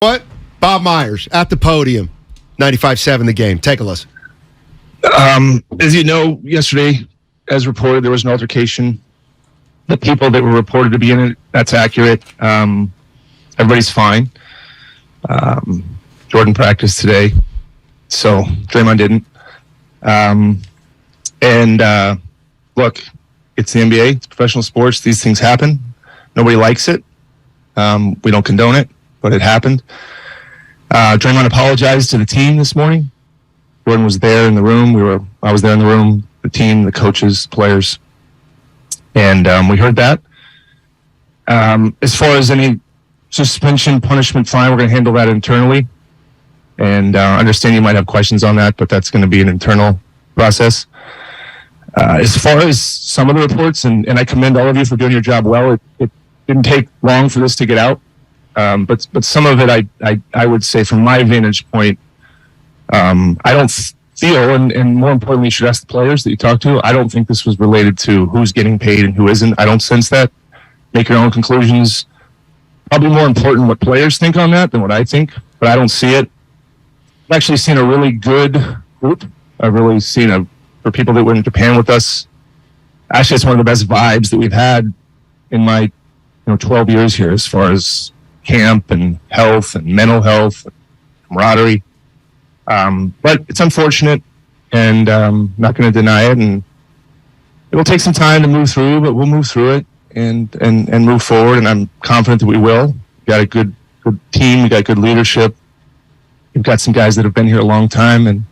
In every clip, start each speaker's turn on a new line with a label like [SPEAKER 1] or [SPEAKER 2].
[SPEAKER 1] What? Bob Myers at the podium, 95.7 The Game. Take a listen.
[SPEAKER 2] As you know, yesterday, as reported, there was an altercation. The people that were reported to be in it, that's accurate. Everybody's fine. Jordan practiced today, so Draymond didn't. Look, it's the NBA, it's professional sports. These things happen. Nobody likes it. We don't condone it, but it happened. Draymond apologized to the team this morning. Jordan was there in the room. I was there in the room, the team, the coaches, players. And we heard that. As far as any suspension, punishment, fine, we're going to handle that internally. And understand you might have questions on that, but that's going to be an internal process. As far as some of the reports, and I commend all of you for doing your job well, it didn't take long for this to get out. But some of it, I would say from my vantage point, I don't feel, and more importantly, you should ask the players that you talk to, I don't think this was related to who's getting paid and who isn't. I don't sense that. Make your own conclusions. Probably more important what players think on that than what I think, but I don't see it. I've actually seen a really good group. I've really seen for people that were in Japan with us, actually it's one of the best vibes that we've had in my 12 years here as far as camp and health and mental health, and camaraderie. But it's unfortunate, and not going to deny it. And it'll take some time to move through, but we'll move through it and move forward. And I'm confident that we will. We've got a good team. We've got good leadership. We've got some guys that have been here a long time, and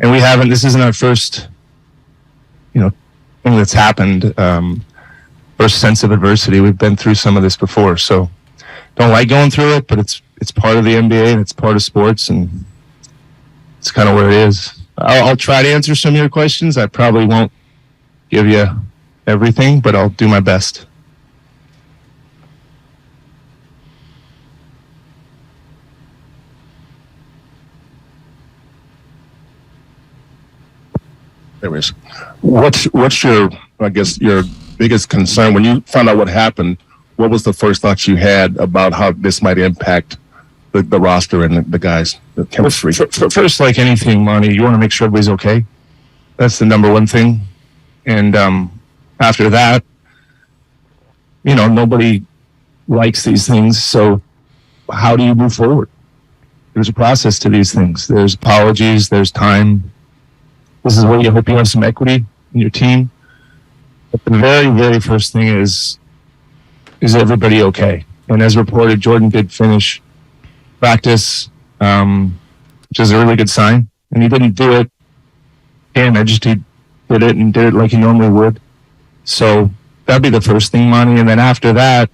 [SPEAKER 2] we haven't. This isn't our first, thing that's happened. First sense of adversity. We've been through some of this before, so don't like going through it, but it's part of the NBA and it's part of sports, and it's kind of where it is. I'll try to answer some of your questions. I probably won't give you everything, but I'll do my best.
[SPEAKER 3] Anyways, what's your biggest concern when you found out what happened? What was the first thoughts you had about how this might impact the roster and the guys, the chemistry?
[SPEAKER 2] First, like anything, Monty, you want to make sure everybody's okay. That's the number one thing. And after that, nobody likes these things. So how do you move forward? There's a process to these things. There's apologies. There's time. This is where you hope you have some equity in your team. But the very, very first thing is everybody okay? And as reported, Jordan did finish practice, which is a really good sign. And he didn't do it damaged. He did it like he normally would. So that'd be the first thing, Monty. And then after that,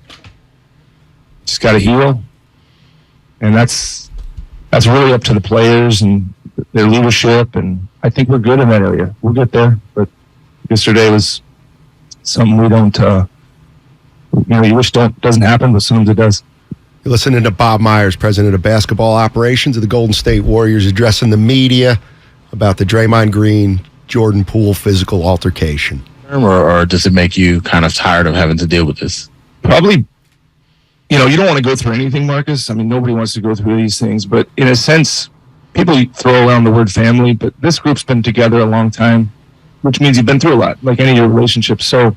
[SPEAKER 2] just got to heal. And that's really up to the players and their leadership. And I think we're good in that area. We'll get there. But yesterday was something we don't, you wish doesn't happen, but sometimes it does.
[SPEAKER 1] You're listening to Bob Myers, president of basketball operations of the Golden State Warriors, addressing the media about the Draymond Green Jordan Poole physical altercation.
[SPEAKER 4] Or does it make you kind of tired of having to deal with this?
[SPEAKER 2] Probably, you don't want to go through anything, Marcus. I mean, nobody wants to go through these things, but in a sense, people throw around the word family, but this group's been together a long time, which means you've been through a lot, like any of your relationships. So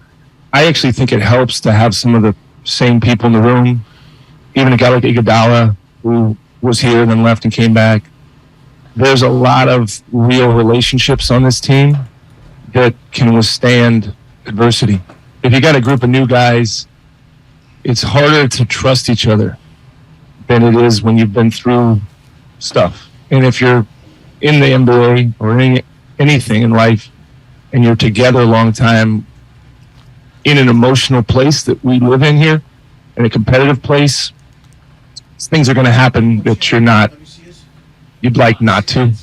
[SPEAKER 2] I actually think it helps to have some of the same people in the room. Even a guy like Iguodala, who was here and then left and came back. There's a lot of real relationships on this team that can withstand adversity. If you got a group of new guys, it's harder to trust each other than it is when you've been through stuff. And if you're in the NBA or anything in life and you're together a long time in an emotional place that we live in here, in a competitive place, things are going to happen that you'd like not to.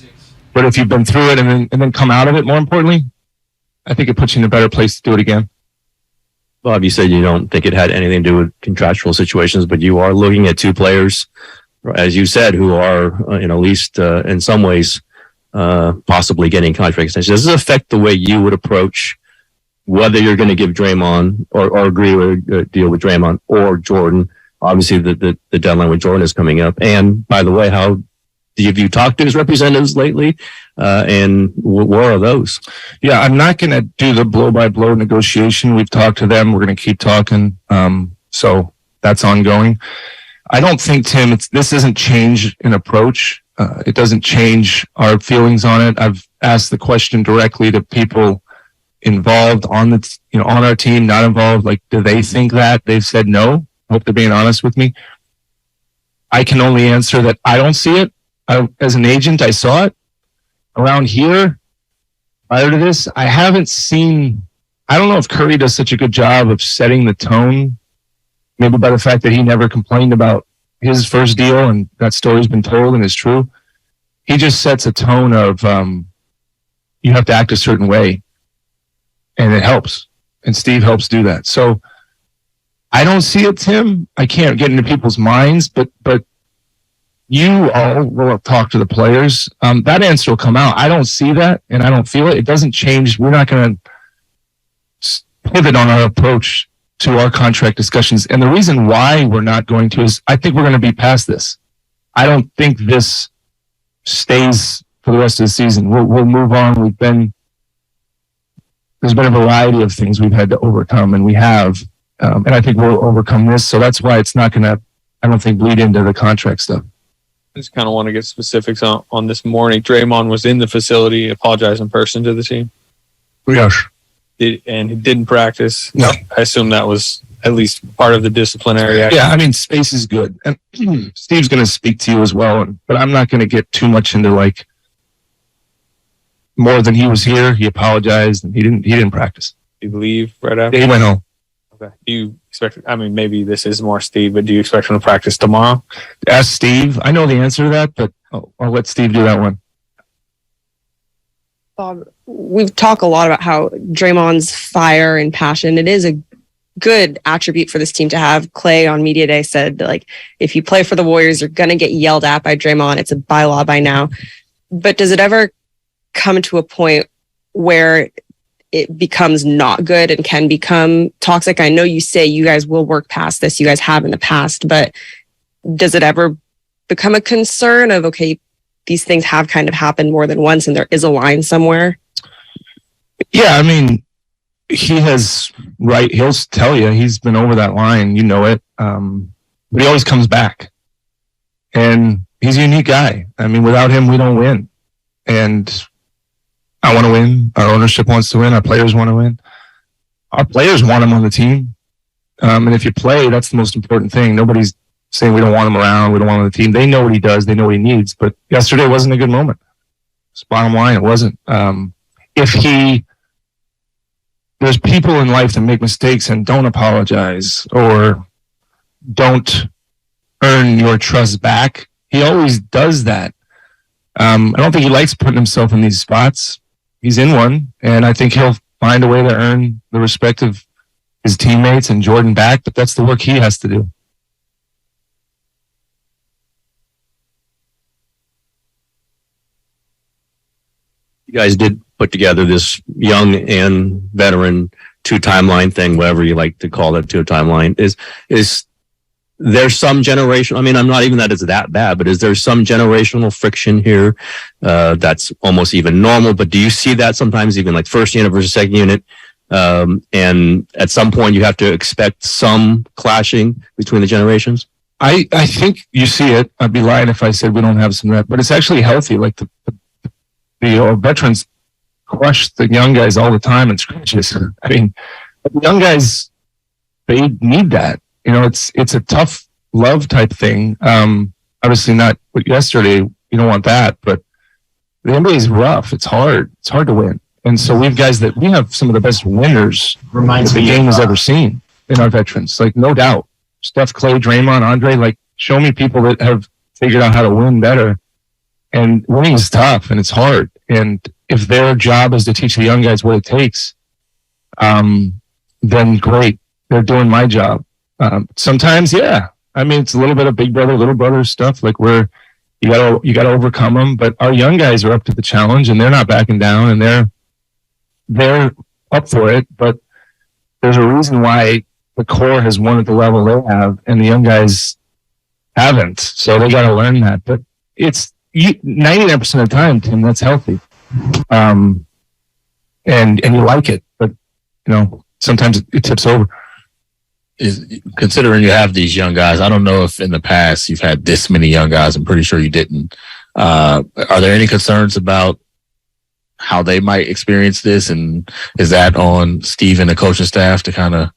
[SPEAKER 2] But if you've been through it and then come out of it, more importantly, I think it puts you in a better place to do it again.
[SPEAKER 5] Bob, you said you don't think it had anything to do with contractual situations, but you are looking at two players, as you said, who are, at least in some ways, possibly getting contract extensions. Does this affect the way you would approach whether you're going to give Draymond or agree with a deal with Draymond or Jordan obviously the deadline with Jordan is coming up. And by the way, have you talked to his representatives lately? And where are those?
[SPEAKER 2] Yeah, I'm not going to do the blow-by-blow negotiation. We've talked to them. We're going to keep talking. So that's ongoing. I don't think, Tim, this doesn't change an approach. It doesn't change our feelings on it. I've asked the question directly to people involved on on our team, not involved. Like, do they think that? They've said no. I hope they're being honest with me. I can only answer that I don't see it. As an agent, I saw it. Around here, prior to this, I haven't seen. I don't know if Curry does such a good job of setting the tone, maybe by the fact that he never complained about his first deal and that story's been told and is true. He just sets a tone of you have to act a certain way, and it helps. And Steve helps do that. So I don't see it, Tim. I can't get into people's minds, but you all will talk to the players. That answer will come out. I don't see that, and I don't feel it. It doesn't change. We're not going to pivot on our approach to our contract discussions. And the reason why we're not going to is I think we're going to be past this. I don't think this stays for the rest of the season. We'll move on. There's been a variety of things we've had to overcome, and we have. And I think we'll overcome this. So that's why it's not going to, I don't think, bleed into the contract stuff.
[SPEAKER 6] I just kind of want to get specifics on this morning. Draymond was in the facility, apologized in person to the team.
[SPEAKER 2] Yes.
[SPEAKER 6] And he didn't practice.
[SPEAKER 2] No.
[SPEAKER 6] I assume that was at least part of the disciplinary action.
[SPEAKER 2] Yeah, I mean, space is good. And Steve's going to speak to you as well. But I'm not going to get too much into more than he was here. He apologized and he didn't practice.
[SPEAKER 6] Did he leave right after?
[SPEAKER 2] He went home.
[SPEAKER 6] Okay. Do you expect, I mean, maybe this is more Steve, but do you expect him to practice tomorrow?
[SPEAKER 2] Ask Steve. I know the answer to that, but I'll let Steve do that one.
[SPEAKER 7] Bob, we've talked a lot about how Draymond's fire and passion, it is a good attribute for this team to have. Clay on Media Day said that, if you play for the Warriors, you're going to get yelled at by Draymond. It's a bylaw by now. But does it ever come to a point where it becomes not good and can become toxic? I know you say you guys will work past this. You guys have in the past, but does it ever become a concern of, okay, these things have kind of happened more than once and there is a line somewhere?
[SPEAKER 2] Yeah, I mean, he'll tell you he's been over that line, you know it. But he always comes back. And he's a unique guy. I mean, without him, we don't win. And I want to win. Our ownership wants to win. Our players want to win. Our players want him on the team. And if you play, that's the most important thing. Nobody's saying we don't want him around. We don't want him on the team. They know what he does. They know what he needs. But yesterday wasn't a good moment. It's bottom line. It wasn't. There's people in life that make mistakes and don't apologize or don't earn your trust back. He always does that. I don't think he likes putting himself in these spots. He's in one, and I think he'll find a way to earn the respect of his teammates and Jordan back, but that's the work he has to do.
[SPEAKER 5] You guys did put together this young and veteran two-timeline thing, whatever you like to call that, two-timeline. Is there some generation? I mean, I'm not even that it's that bad, but is there some generational friction here that's almost even normal? But do you see that sometimes, even first unit versus second unit? And at some point, you have to expect some clashing between the generations?
[SPEAKER 2] I think you see it. I'd be lying if I said we don't have some of that, but it's actually healthy. The veterans crush the young guys all the time in scratches. I mean, the young guys, they need that. It's a tough love type thing. Obviously not yesterday. You don't want that, but the NBA is rough. It's hard. It's hard to win. And so we have some of the best winners that the game has ever seen in our veterans. No doubt. Steph, Clay, Draymond, Andre, show me people that have figured out how to win better. And winning is tough and it's hard. And if their job is to teach the young guys what it takes, then great. They're doing my job. Sometimes, yeah. I mean, it's a little bit of big brother, little brother stuff. Where you gotta overcome them. But our young guys are up to the challenge and they're not backing down and they're up for it. But there's a reason why the core has won at the level they have, and the young guys haven't. So they got to learn that. But it's 99% of the time, Tim, that's healthy. And you like it, but sometimes it tips over.
[SPEAKER 4] Is considering you have these young guys, I don't know if in the past you've had this many young guys. I'm pretty sure you didn't. Are there any concerns about how they might experience this? And is that on Steve and the coaching staff to kind of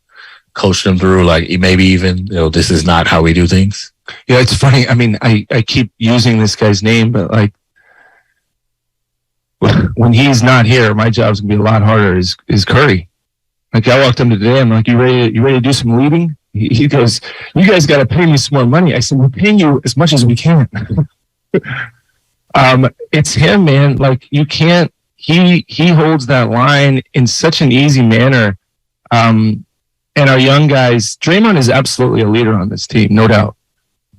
[SPEAKER 4] coach them through, like maybe even, this is not how we do things?
[SPEAKER 2] Yeah, it's funny. I mean, I keep using this guy's name, but like when he's not here, my job's gonna be a lot harder. Is Curry? Like I walked him today, I'm like, you ready to do some leading? He goes, you guys got to pay me some more money. I said, we're paying you as much as we can. It's him, man. Like you can't. He holds that line in such an easy manner. And our young guys, Draymond is absolutely a leader on this team, no doubt.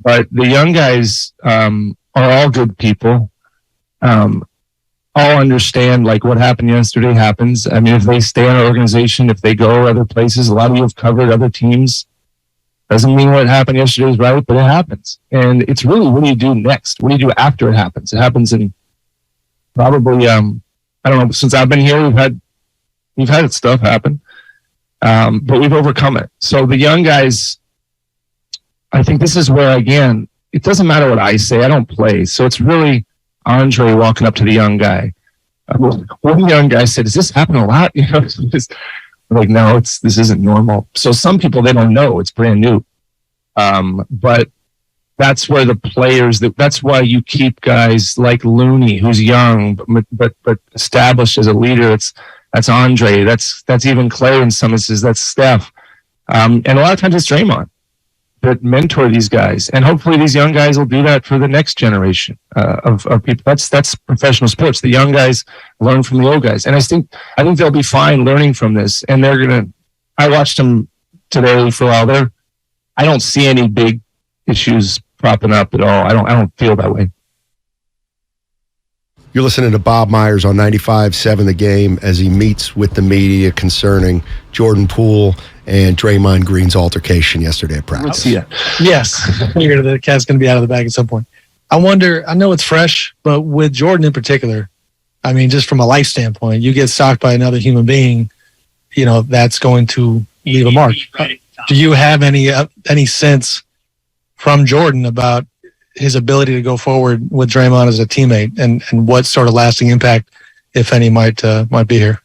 [SPEAKER 2] But the young guys are all good people. All understand like what happened yesterday happens. I mean, if they stay in our organization, if they go other places, a lot of you have covered other teams. Doesn't mean what happened yesterday is right, but it happens. And it's really, what do you do next? What do you do after it happens? It happens in probably, I don't know, since I've been here, we've had stuff happen. But we've overcome it. So the young guys, I think this is where, again, it doesn't matter what I say. I don't play. So it's really Andre walking up to the young guy. One young guy said, does this happen a lot? Like, no, this isn't normal. So some people, they don't know. It's brand new. But that's where the players, that's why you keep guys like Looney, who's young, but established as a leader. That's Andre. That's even Clay in some instances. That's Steph. And a lot of times it's Draymond that mentor these guys. And hopefully these young guys will do that for the next generation of people. That's professional sports. The young guys learn from the old guys. And I think they'll be fine learning from this. And I watched them today for a while. I don't see any big issues propping up at all. I don't feel that way.
[SPEAKER 1] You're listening to Bob Myers on 95.7 The Game as he meets with the media concerning Jordan Poole and Draymond Green's altercation yesterday at practice.
[SPEAKER 8] Yes. I figured the cat's going to be out of the bag at some point. I wonder, I know it's fresh, but with Jordan in particular, I mean, just from a life standpoint, you get stalked by another human being, that's going to leave a mark. Do you have any sense from Jordan about his ability to go forward with Draymond as a teammate and what sort of lasting impact, if any, might be here?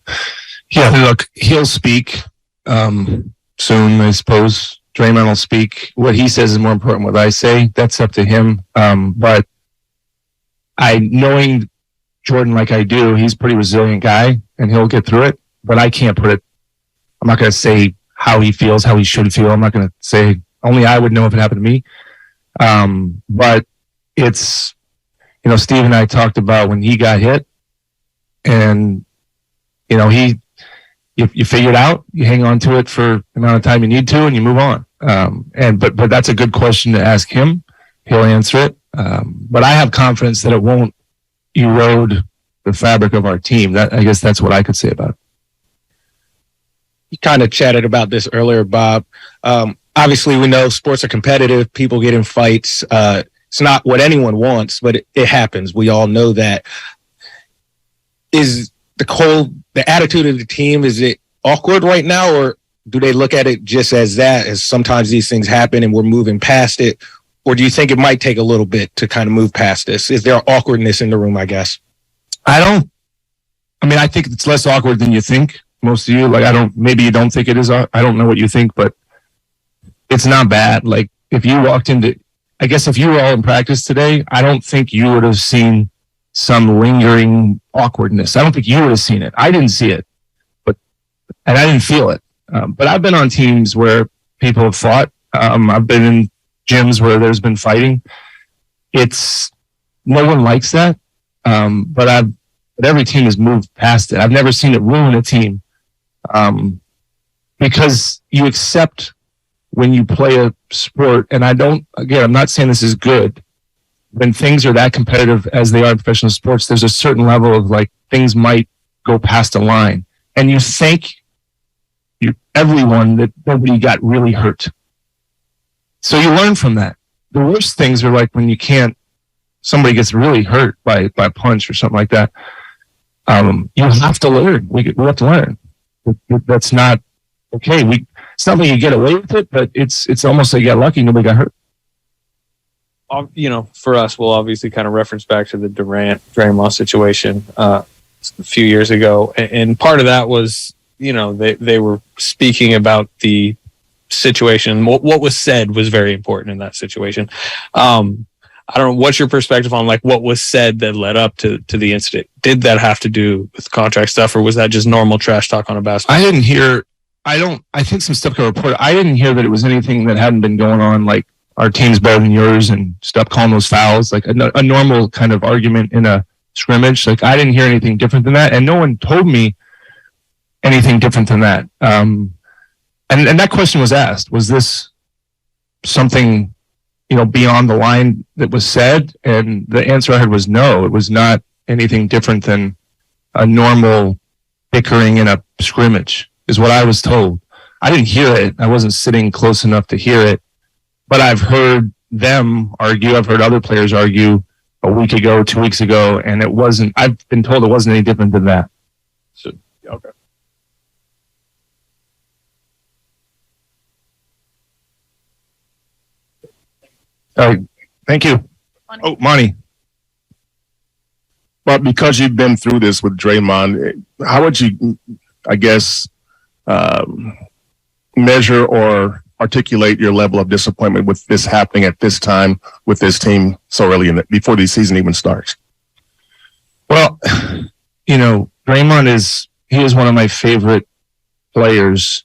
[SPEAKER 2] Yeah, look, he'll speak soon, I suppose. Draymond will speak. What he says is more important than what I say. That's up to him. But knowing Jordan like I do, he's a pretty resilient guy and he'll get through it. But I can't I'm not going to say how he feels, how he should feel. I'm not going to say, only I would know if it happened to me. But it's, Steve and I talked about when he got hit and, you figure it out, you hang on to it for the amount of time you need to and you move on. But that's a good question to ask him. He'll answer it. But I have confidence that it won't erode the fabric of our team. I guess that's what I could say about it.
[SPEAKER 9] You kind of chatted about this earlier, Bob. Obviously, we know sports are competitive. People get in fights. It's not what anyone wants, but it happens. We all know that. Is the attitude of the team, is it awkward right now, or do they look at it just as that, as sometimes these things happen and we're moving past it? Or do you think it might take a little bit to kind of move past this? Is there awkwardness in the room, I guess?
[SPEAKER 2] I think it's less awkward than you think. Most of you, maybe you don't think it is. I don't know what you think, but it's not bad. Like if you walked into, I guess if you were all in practice today, I don't think you would have seen some lingering awkwardness. I don't think you would have seen it. I didn't see it, and I didn't feel it. But I've been on teams where people have fought. I've been in gyms where there's been fighting. No one likes that. But every team has moved past it. I've never seen it ruin a team. Because you accept when you play a sport, and I'm not saying this is good. When things are that competitive as they are in professional sports, there's a certain level of things might go past a line. And you thank everyone that nobody got really hurt. So you learn from that. The worst things are like when somebody gets really hurt by a punch or something like that. You have to learn. We have to learn. That's not okay. It's not like you get away with it, but it's almost like you got lucky. Nobody got hurt.
[SPEAKER 6] For us, we'll obviously kind of reference back to the Draymond situation a few years ago, and part of that was, they were speaking about the situation. What was said was very important in that situation. I don't know, what's your perspective on like what was said that led up to the incident? Did that have to do with contract stuff, or was that just normal trash talk on a basketball?
[SPEAKER 2] I think some stuff got reported. I didn't hear that it was anything that hadn't been going on, like our team's better than yours and stop calling those fouls, like a normal kind of argument in a scrimmage. Like, I didn't hear anything different than that, and no one told me anything different than that. And that question was asked, was this something, beyond the line that was said? And the answer I heard was no, it was not anything different than a normal bickering in a scrimmage, is what I was told. I didn't hear it. I wasn't sitting close enough to hear it, but I've heard them argue. I've heard other players argue a week ago, 2 weeks ago, and I've been told it wasn't any different than that.
[SPEAKER 6] So, okay.
[SPEAKER 2] All right. Thank you. Oh, Monty.
[SPEAKER 3] But because you've been through this with Draymond, how would you, I guess, measure or articulate your level of disappointment with this happening at this time with this team so early before the season even starts?
[SPEAKER 2] Well, Draymond is one of my favorite players.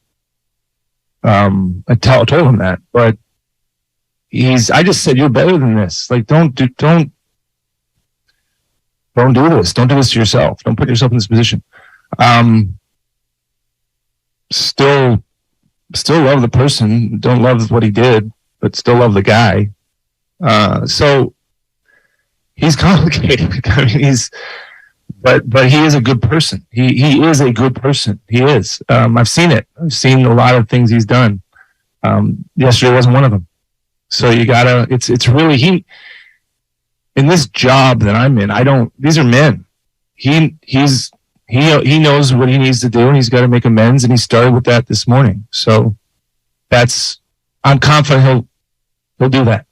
[SPEAKER 2] I told him that, but I just said, you're better than this. Like, don't do this. Don't do this to yourself. Don't put yourself in this position. Still love the person. Don't love what he did, but still love the guy. So he's complicated. I mean, but he is a good person. He is a good person. He is. I've seen it. I've seen a lot of things he's done. Yesterday wasn't one of them. So you gotta, it's really, in this job that I'm in, these are men. He knows what he needs to do, and he's got to make amends, and he started with that this morning. So I'm confident he'll do that.